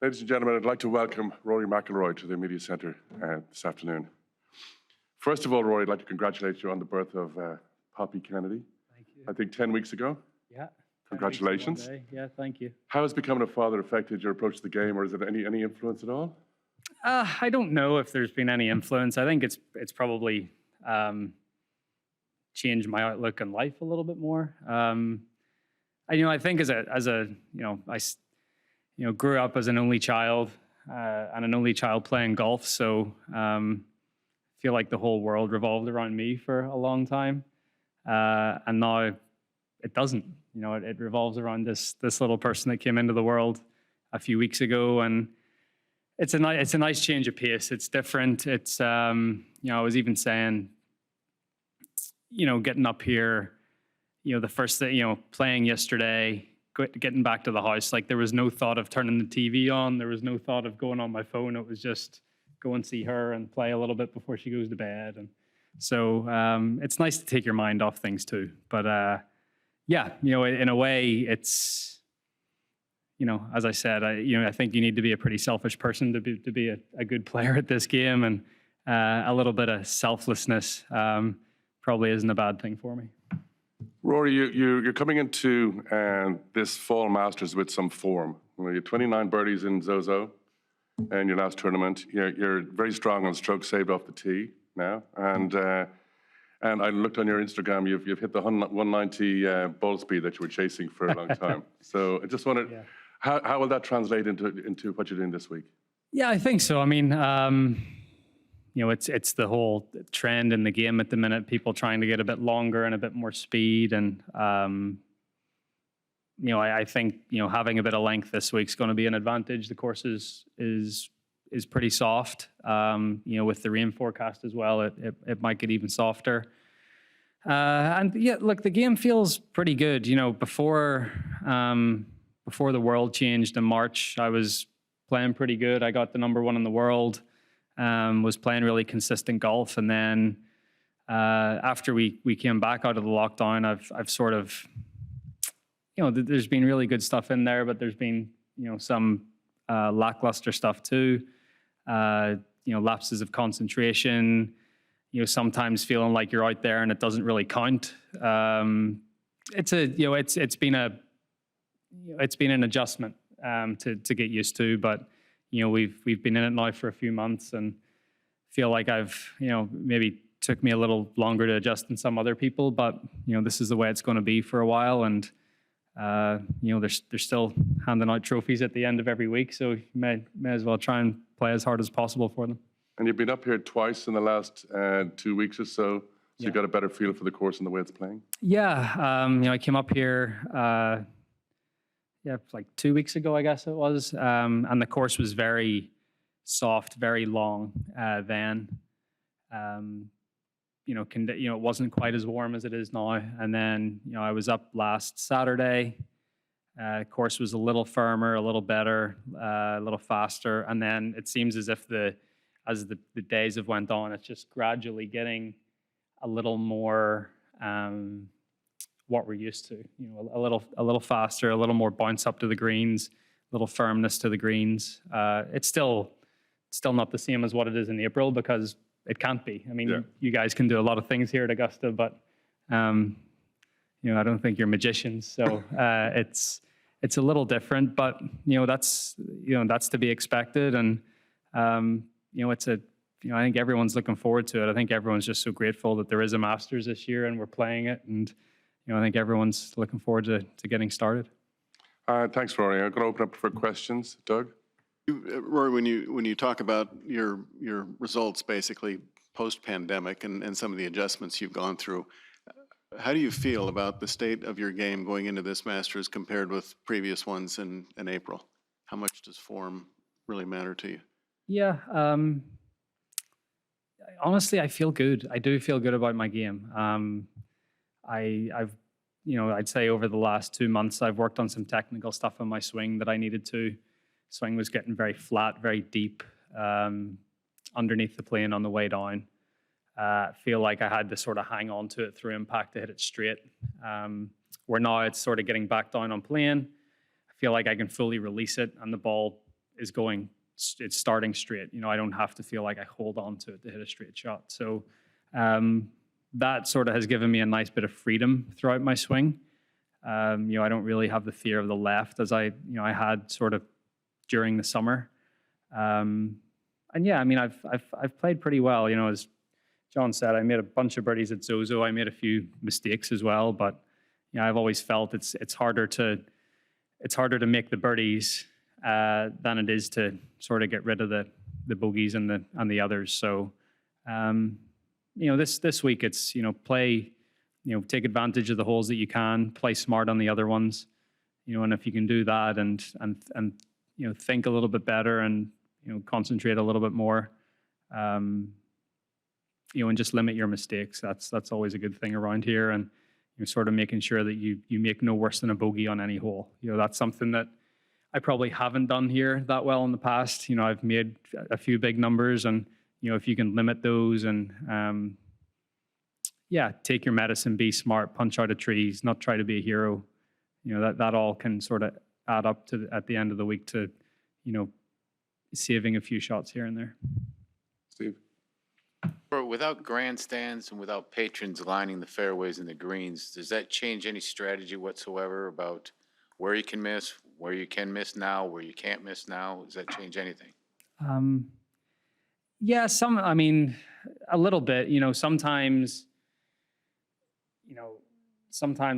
Ladies and gentlemen, I'd like to welcome Rory McIlroy to the Media Centre this afternoon. First of all, Rory, I'd like to congratulate you on the birth of Poppy Kennedy. Thank you. I think 10 weeks ago. Yeah. Congratulations. Yeah, thank you. How has becoming a father affected your approach to the game, or is it any influence at all? I don't know if there's been any influence. I think it's probably changed my outlook on life a little bit more. I think as a I grew up as an only child and an only child playing golf, so feel like the whole world revolved around me for a long time, and now it doesn't. It revolves around this little person that came into the world a few weeks ago, and it's a nice change of pace. It's different. It's I was even saying, getting up here, the first thing, playing yesterday, getting back to the house, like there was no thought of turning the TV on. There was no thought of going on my phone. It was just go and see her and play a little bit before she goes to bed. And so it's nice to take your mind off things too. But yeah, in a way, it's, as I said, I think you need to be a pretty selfish person to be a good player at this game, and a little bit of selflessness probably isn't a bad thing for me. Rory, you're coming into this fall Masters with some form. You had 29 birdies in Zozo in your last tournament. You're very strong on strokes saved off the tee now, and I looked on your Instagram. You've hit the 190 ball speed that you were chasing for a long time. So I just wondered, how will that translate into what you're doing this week? Yeah, I think so. I mean, it's the whole trend in the game at the minute. People trying to get a bit longer and a bit more speed, and I think having a bit of length this week's going to be an advantage. The course is pretty soft. With the rain forecast as well, it might get even softer. And yeah, look, the game feels pretty good. Before the world changed in March, I was playing pretty good. I got the #1 in the world. Was playing really consistent golf, and then after we came back out of the lockdown, I've sort of, there's been really good stuff in there, but there's been some lackluster stuff too. Lapses of concentration. Sometimes feeling like you're out there and it doesn't really count. It's been an adjustment to get used to, but. We've been in it now for a few months, and feel like I've, maybe took me a little longer to adjust than some other people, but, this is the way it's going to be for a while. And, they're still handing out trophies at the end of every week. So you may as well try and play as hard as possible for them. And you've been up here twice in the last 2 weeks or so. So you got a better feel for the course and the way it's playing? Yeah. I came up here, like 2 weeks ago, I guess it was. And the course was very soft, very long then. It wasn't quite as warm as it is now. And then, I was up last Saturday. Course was a little firmer, a little better, a little faster. And then it seems as if as the days have went on, it's just gradually getting a little more what we're used to, a little faster, a little more bounce up to the greens, a little firmness to the greens. It's still not the same as what it is in April, because it can't be. I mean, you guys can do a lot of things here at Augusta, but I don't think you're magicians, so it's a little different. But that's to be expected, and I think everyone's looking forward to it. I think everyone's just so grateful that there is a Masters this year and we're playing it, and I think everyone's looking forward to getting started. Thanks, Rory. I'm going to open up for questions. Doug? Rory, when you talk about your results basically post-pandemic and some of the adjustments you've gone through, how do you feel about the state of your game going into this Masters compared with previous ones in April? How much does form really matter to you? Yeah. Honestly, I feel good. I do feel good about my game. I'd say over the last 2 months, I've worked on some technical stuff on my swing that I needed to. Swing was getting very flat, very deep underneath the plane on the way down. I feel like I had to sort of hang on to it through impact to hit it straight. Where now it's sort of getting back down on plane. I feel like I can fully release it, and the ball is going, it's starting straight. You know, I don't have to feel like I hold on to it to hit a straight shot. So that sort of has given me a nice bit of freedom throughout my swing. You know, I don't really have the fear of the left as I had sort of during the summer. And yeah, I mean, I've played pretty well. You know, as John said, I made a bunch of birdies at Zozo. I made a few mistakes as well, but you know, I've always felt it's harder to make the birdies than it is to sort of get rid of the bogeys and the others. So, you know, this week it's, you know, play, you know, take advantage of the holes that you can, play smart on the other ones, you know, and if you can do that and you know, think a little bit better and, you know, concentrate a little bit more, you know, and just limit your mistakes. That's always a good thing around here. And you're sort of making sure that you make no worse than a bogey on any hole. You know, that's something that I probably haven't done here that well in the past. You know, I've made a few big numbers, and you know, if you can limit those and yeah, take your medicine, be smart, punch out of trees, not try to be a hero. You know, that all can sort of add up to at the end of the week to, you know, saving a few shots here and there. Steve? Without grandstands and without patrons lining the fairways and the greens, does that change any strategy whatsoever about where you can miss now, where you can't miss now? Does that change anything? Yeah, I mean, a little bit. You know, sometimes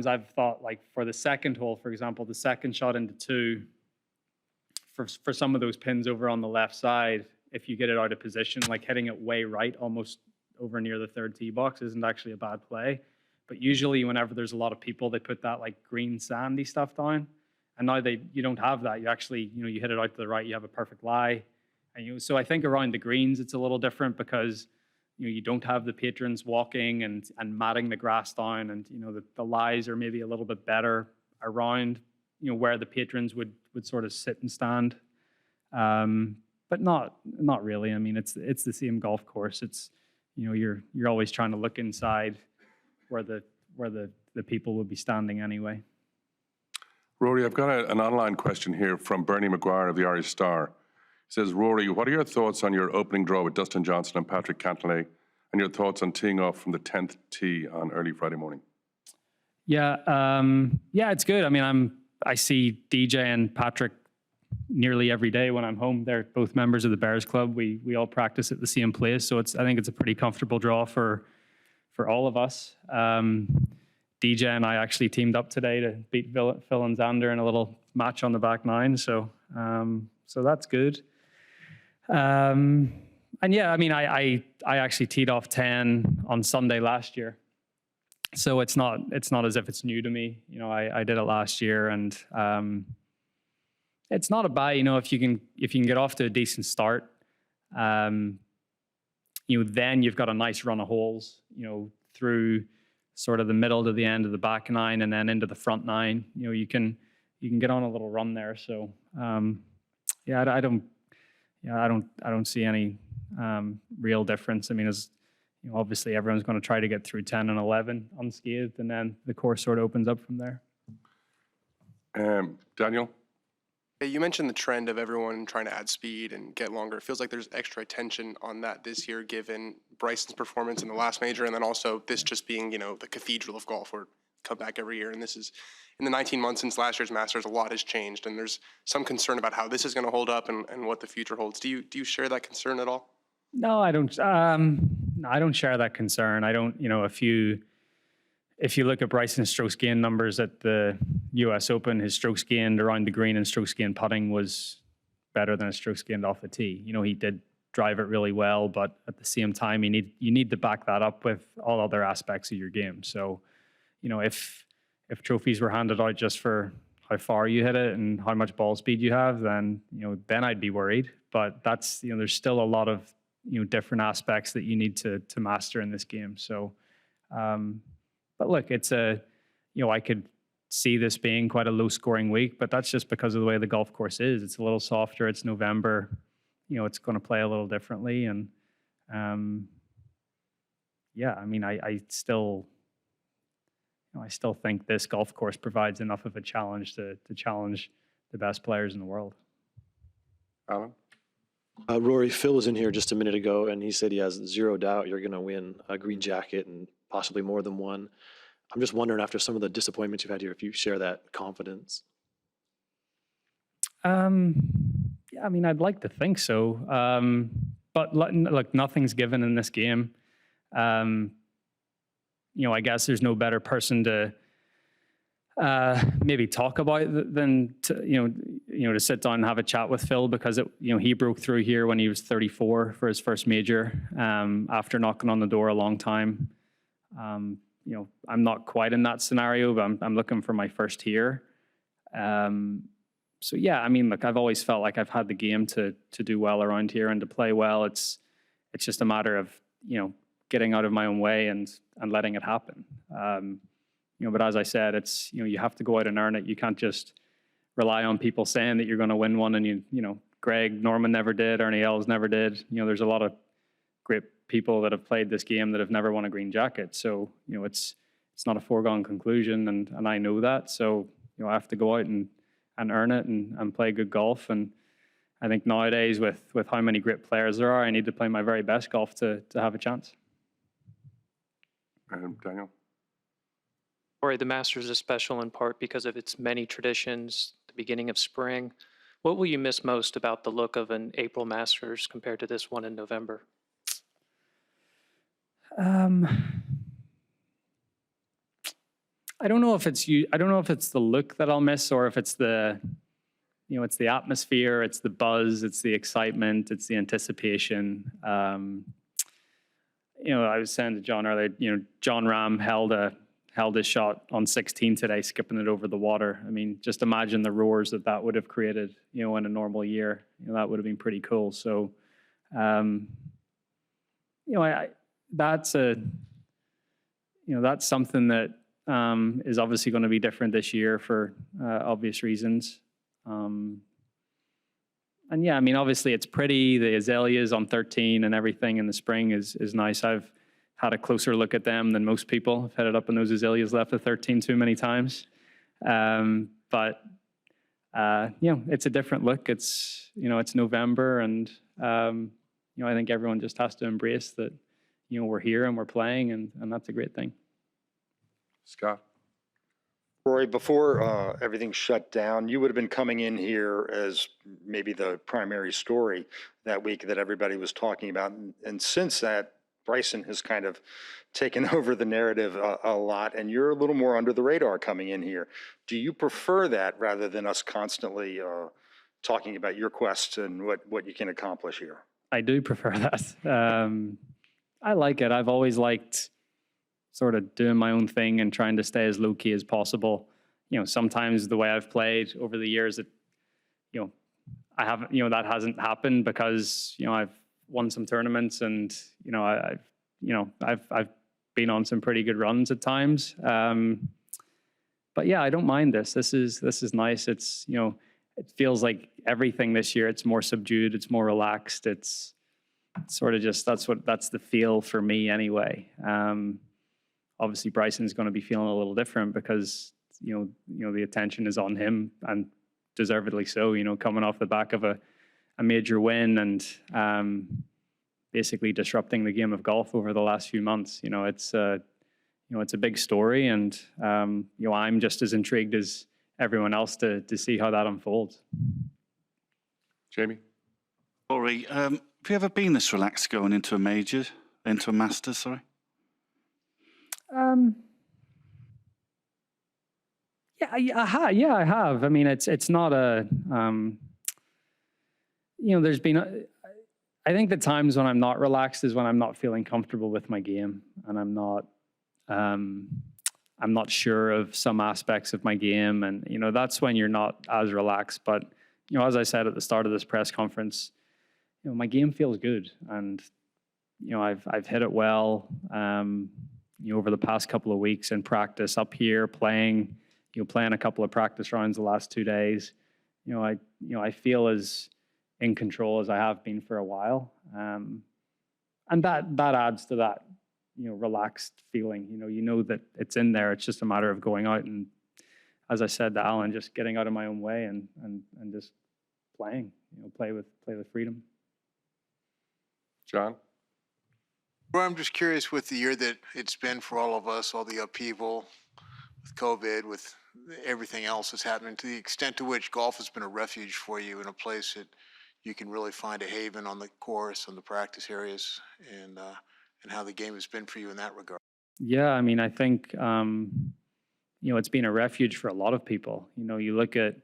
I've thought, like, for the second hole, for example, the second shot into 2, for some of those pins over on the left side, if you get it out of position, like hitting it way right, almost over near the third tee box, isn't actually a bad play. But usually whenever there's a lot of people, they put that like green sandy stuff down. And now you don't have that. You actually, you know, you hit it out to the right, you have a perfect lie. And so I think around the greens, it's a little different because, you know, you don't have the patrons walking and matting the grass down, and, you know, the lies are maybe a little bit better around, you know, where the patrons would sort of sit and stand. But not really. I mean, it's the same golf course. It's, you know, you're always trying to look inside where the people would be standing anyway. Rory, I've got an online question here from Bernie McGuire of the Irish Star. He says, Rory, what are your thoughts on your opening draw with Dustin Johnson and Patrick Cantlay, and your thoughts on teeing off from the 10th tee on early Friday morning? Yeah, it's good. I mean, I see DJ and Patrick nearly every day when I'm home. They're both members of the Bears Club. We all practice at the same place, so I think it's a pretty comfortable draw for all of us. DJ and I actually teamed up today to beat Phil and Xander in a little match on the back nine, so that's good. And yeah, I mean, I actually teed off 10 on Sunday last year, so it's not as if it's new to me. You know, I did it last year, and it's not a bad, you know, if you can get off to a decent start, you know, then you've got a nice run of holes, you know, through sort of the middle to the end of the back nine and then into the front nine. You know, you can get on a little run there. So yeah, I don't see any real difference. I mean, as you know, obviously everyone's going to try to get through 10 and 11 unscathed, and then the course sort of opens up from there. Daniel? You mentioned the trend of everyone trying to add speed and get longer. It feels like there's extra attention on that this year, given Bryson's performance in the last major, and then also this just being, you know, the cathedral of golf, where come back every year. And this is, in the 19 months since last year's Masters, a lot has changed, and there's some concern about how this is going to hold up and what the future holds. Do you share that concern at all? No, I don't. I don't share that concern. I don't. You know, if you look at Bryson's strokes gained numbers at the U.S. Open, his strokes gained around the green and strokes gained putting was better than his strokes gained off the tee. You know, he did drive it really well, but at the same time, you need to back that up with all other aspects of your game. So, you know, if trophies were handed out just for how far you hit it and how much ball speed you have, then, you know, then I'd be worried. But that's, you know, there's still a lot of, you know, different aspects that you need to master in this game. So, but look, it's you know, I could see this being quite a low scoring week, but that's just because of the way the golf course is. It's a little softer. It's November. You know, it's going to play a little differently. And yeah, I mean, I still think this golf course provides enough of a challenge to challenge the best players in the world. Alan? Rory, Phil was in here just a minute ago, and he said he has zero doubt you're going to win a green jacket and possibly more than one. I'm just wondering, after some of the disappointments you've had here, if you share that confidence. Yeah, I mean, I'd like to think so. But look, nothing's given in this game. I guess there's no better person to maybe talk about than to sit down and have a chat with Phil, because he broke through here when he was 34 for his first major, after knocking on the door a long time. I'm not quite in that scenario, but I'm looking for my first here. So yeah, I mean, look, I've always felt like I've had the game to do well around here and to play well. It's just a matter of getting out of my own way and letting it happen. But as I said, it's you have to go out and earn it. You can't just rely on people saying that you're going to win one. And Greg Norman never did, Ernie Els never did. There's a lot of great people that have played this game that have never won a green jacket. So it's not a foregone conclusion, and I know that. So I have to go out and earn it and play good golf. And I think nowadays with how many great players there are, I need to play my very best golf to have a chance. Daniel? Rory, the Masters is special in part because of its many traditions, the beginning of spring. What will you miss most about the look of an April Masters compared to this one in November? I don't know if it's the look that I'll miss, or if it's it's the atmosphere, it's the buzz, it's the excitement, it's the anticipation. I was saying to John earlier, John Rahm held his shot on 16 today, skipping it over the water. I mean, just imagine the roars that would have created, in a normal year. That would have been pretty cool. So, that's something that is obviously going to be different this year for obvious reasons. And yeah, I mean, obviously it's pretty. The azaleas on 13 and everything in the spring is nice. I've had a closer look at them than most people. I've headed up on those azaleas left at 13 too many times. But it's a different look. It's November, and I think everyone just has to embrace that. We're here and we're playing, and that's a great thing. Scott? Rory, before everything shut down, you would have been coming in here as maybe the primary story that week that everybody was talking about. And since that, Bryson has kind of taken over the narrative a lot, and you're a little more under the radar coming in here. Do you prefer that rather than us constantly talking about your quest and what you can accomplish here? I do prefer that. I like it. I've always liked sort of doing my own thing and trying to stay as low key as possible. Sometimes the way I've played over the years, I haven't, that hasn't happened because, I've won some tournaments, and, I've been on some pretty good runs at times. But yeah, I don't mind this. This is nice. It's, it feels like everything this year, it's more subdued, it's more relaxed. It's sort of just, that's the feel for me anyway. Obviously Bryson's going to be feeling a little different because, the attention is on him, and deservedly so, coming off the back of a major win and basically disrupting the game of golf over the last few months. It's a big story, and I'm just as intrigued as everyone else to see how that unfolds. Jamie? Rory, have you ever been this relaxed going into a Masters, sorry? Yeah, I have. I mean, it's not a, there's been, I think the times when I'm not relaxed is when I'm not feeling comfortable with my game, and I'm not sure of some aspects of my game, and that's when you're not as relaxed. But as I said at the start of this press conference, my game feels good, and I've hit it well. Over the past couple of weeks in practice up here, playing a couple of practice rounds the last 2 days. I feel as in control as I have been for a while, and that adds to that relaxed feeling. That it's in there. It's just a matter of going out and, as I said to Alan, just getting out of my own way and just playing, play with freedom. John? Well, I'm just curious with the year that it's been for all of us, all the upheaval with COVID, with everything else that's happening, to the extent to which golf has been a refuge for you and a place that you can really find a haven on the course, on the practice areas, and how the game has been for you in that regard. Yeah, I mean, I think, it's been a refuge for a lot of people. You look at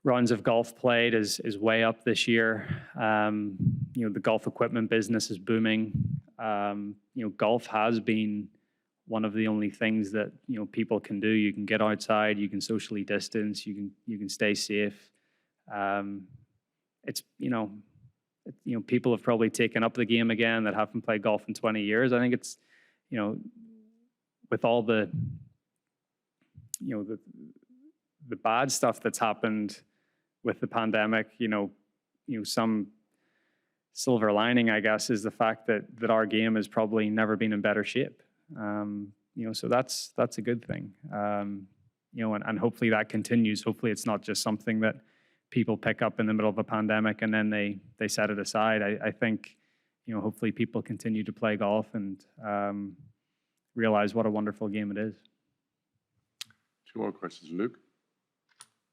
rounds of golf played is way up this year. The golf equipment business is booming. Golf has been one of the only things that, people can do. You can get outside, you can socially distance, you can stay safe. It's, people have probably taken up the game again that haven't played golf in 20 years. I think it's, with all the bad stuff that's happened with the pandemic, some silver lining, I guess, is the fact that our game has probably never been in better shape. So that's a good thing. And hopefully that continues. Hopefully it's not just something that people pick up in the middle of a pandemic and then they set it aside. I think, hopefully people continue to play golf and realize what a wonderful game it is. Two more questions. Luke?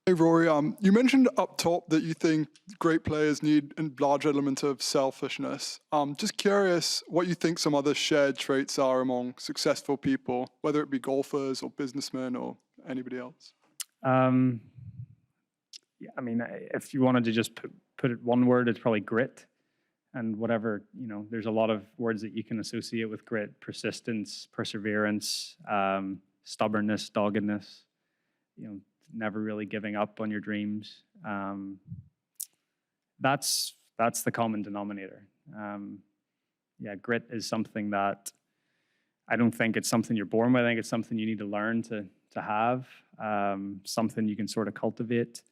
Hey, Rory, you mentioned up top that you think great players need a large element of selfishness. Just curious what you think some other shared traits are among successful people, whether it be golfers or businessmen or anybody else. Yeah, I mean, if you wanted to just put it one word, it's probably grit. And whatever, there's a lot of words that you can associate with grit: persistence, perseverance, stubbornness, doggedness, never really giving up on your dreams. That's the common denominator. Grit is something that I don't think it's something you're born with. I think it's something you need to learn to have, something you can sort of cultivate.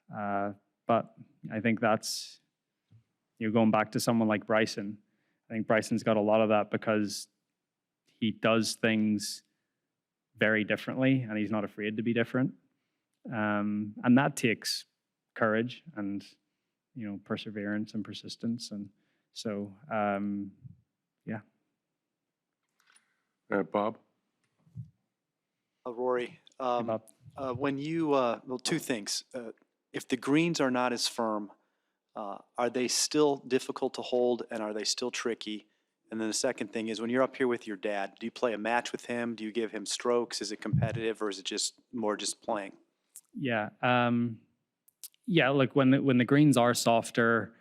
But I think that's, going back to someone like Bryson. I think Bryson's got a lot of that because he does things very differently and he's not afraid to be different. And that takes courage and, perseverance and persistence. And so, yeah. Bob? Rory, Hey, Bob. when you, well, two things. If the greens are not as firm, are they still difficult to hold and are they still tricky? And then the second thing is, when you're up here with your dad, do you play a match with him? Do you give him strokes? Is it competitive or is it just more just playing? Yeah. Look, when the greens are softer,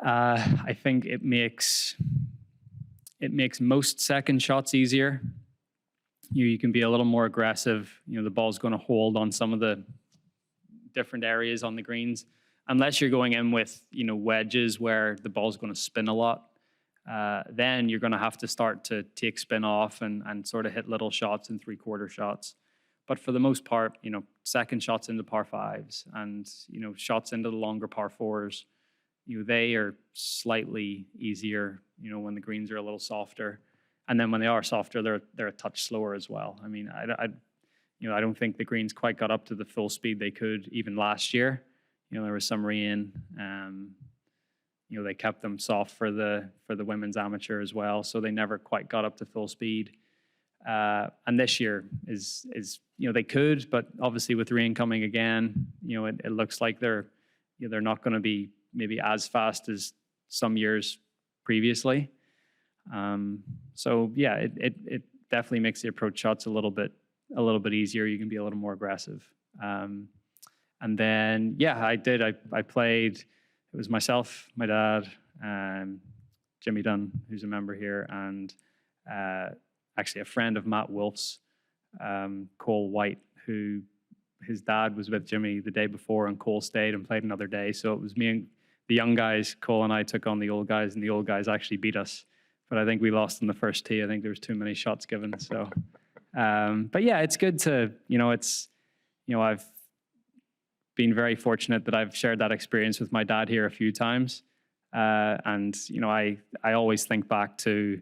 I think it makes most second shots easier. You can be a little more aggressive. The ball's going to hold on some of the different areas on the greens, unless you're going in with wedges where the ball's going to spin a lot. Then you're going to have to start to take spin off and sort of hit little shots and three-quarter shots. But for the most part, second shots into par fives and, shots into the longer par fours, they are slightly easier, when the greens are a little softer. And then when they are softer, they're a touch slower as well. I mean, I don't think the greens quite got up to the full speed they could even last year. There was some rain. They kept them soft for the women's amateur as well, so they never quite got up to full speed. And this year is they could, but obviously with rain coming again, it looks like they're not going to be maybe as fast as some years previously. So yeah, it definitely makes the approach shots a little bit easier. You can be a little more aggressive. And then I played. It was myself, my dad, Jimmy Dunn, who's a member here, and actually a friend of Matt Wolf's, Cole White, who his dad was with Jimmy the day before, and Cole stayed and played another day. So it was me and the young guys. Cole and I took on the old guys, and the old guys actually beat us. But I think we lost in the first tee. I think there was too many shots given. So, but yeah, it's good to, I've been very fortunate that I've shared that experience with my dad here a few times. And, I always think back to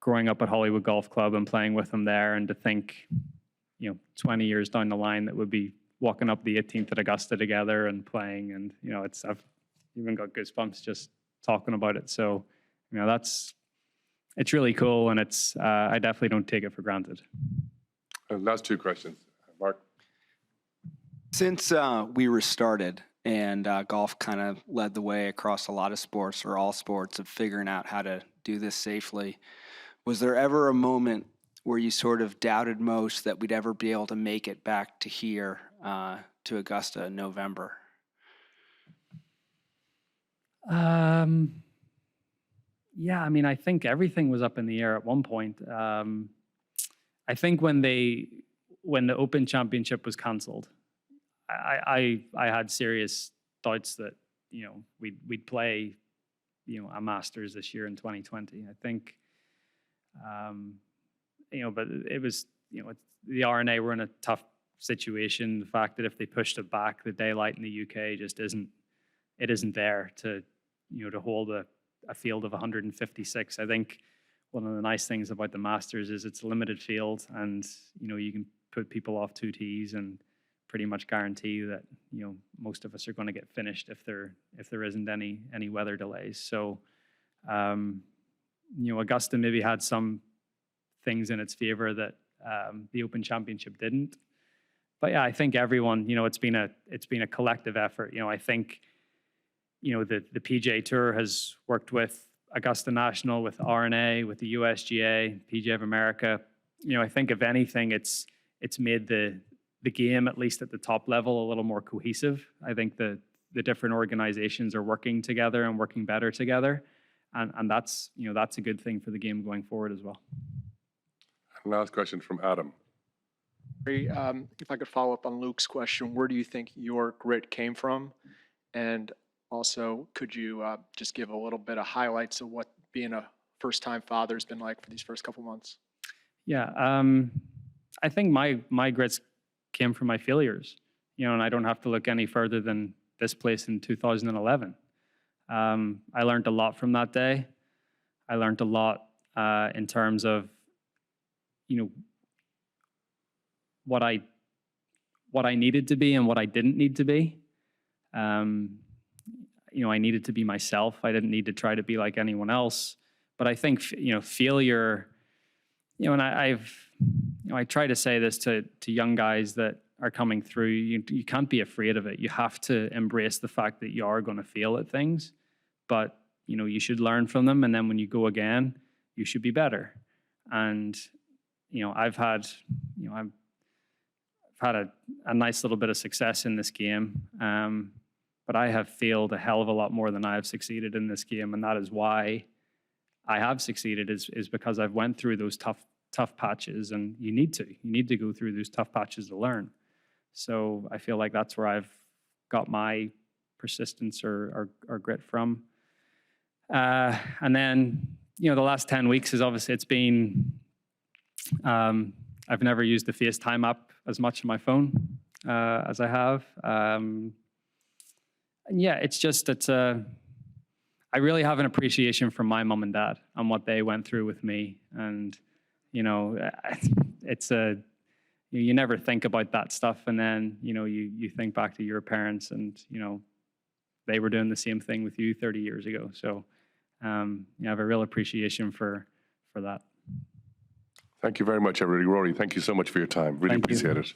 growing up at Hollywood Golf Club and playing with him there, and to think, 20 years down the line, that would be walking up the 18th at Augusta together and playing, and I've even got goosebumps just talking about it. So it's really cool, and I definitely don't take it for granted. Last two questions, Mark. Since we were started and golf kind of led the way across a lot of sports, or all sports, of figuring out how to do this safely, was there ever a moment where you sort of doubted most that we'd ever be able to make it back to here, to Augusta in November? Yeah, I mean, I think everything was up in the air at one point. I think when the Open Championship was cancelled, I had serious doubts that we'd play a Masters this year in 2020. I think but it was the RNA were in a tough situation. The fact that if they pushed it back, the daylight in the UK just isn't there to to hold a field of 156. I think one of the nice things about the Masters is it's a limited field, and you can put people off 2 tees and pretty much guarantee that most of us are going to get finished if there isn't any weather delays. So Augusta maybe had some things in its favor that the Open Championship didn't. But yeah, I think everyone, it's been a collective effort. I think the PGA Tour has worked with Augusta National, with RNA, with the USGA, PGA of America. I think if anything, it's made the game, at least at the top level, a little more cohesive. I think the different organizations are working together and working better together, and that's a good thing for the game going forward as well. Last question from Adam. If I could follow up on Luke's question, where do you think your grit came from? And also, could you just give a little bit of highlights of what being a first-time father has been like for these first couple months? Yeah, I think my grits came from my failures, and I don't have to look any further than this place in 2011. I learned a lot from that day. I learned a lot in terms of what I needed to be and what I didn't need to be. I needed to be myself. I didn't need to try to be like anyone else. But I think failure, and I try to say this to young guys that are coming through. You can't be afraid of it. You have to embrace the fact that you are going to fail at things, but you should learn from them. And then when you go again, you should be better. And I've had a nice little bit of success in this game, but I have failed a hell of a lot more than I have succeeded in this game, and that is why I have succeeded. Is because I've went through those tough patches, and you need to go through those tough patches to learn. So I feel like that's where I've got my persistence or grit from. And then the last 10 weeks is obviously it's been. I've never used the FaceTime app as much on my phone as I have. And yeah, I really have an appreciation for my mom and dad and what they went through with me. And, you never think about that stuff. And then, you think back to your parents and, they were doing the same thing with you 30 years ago. So I have a real appreciation for that. Thank you very much, everybody. Rory, thank you so much for your time. Really appreciate it.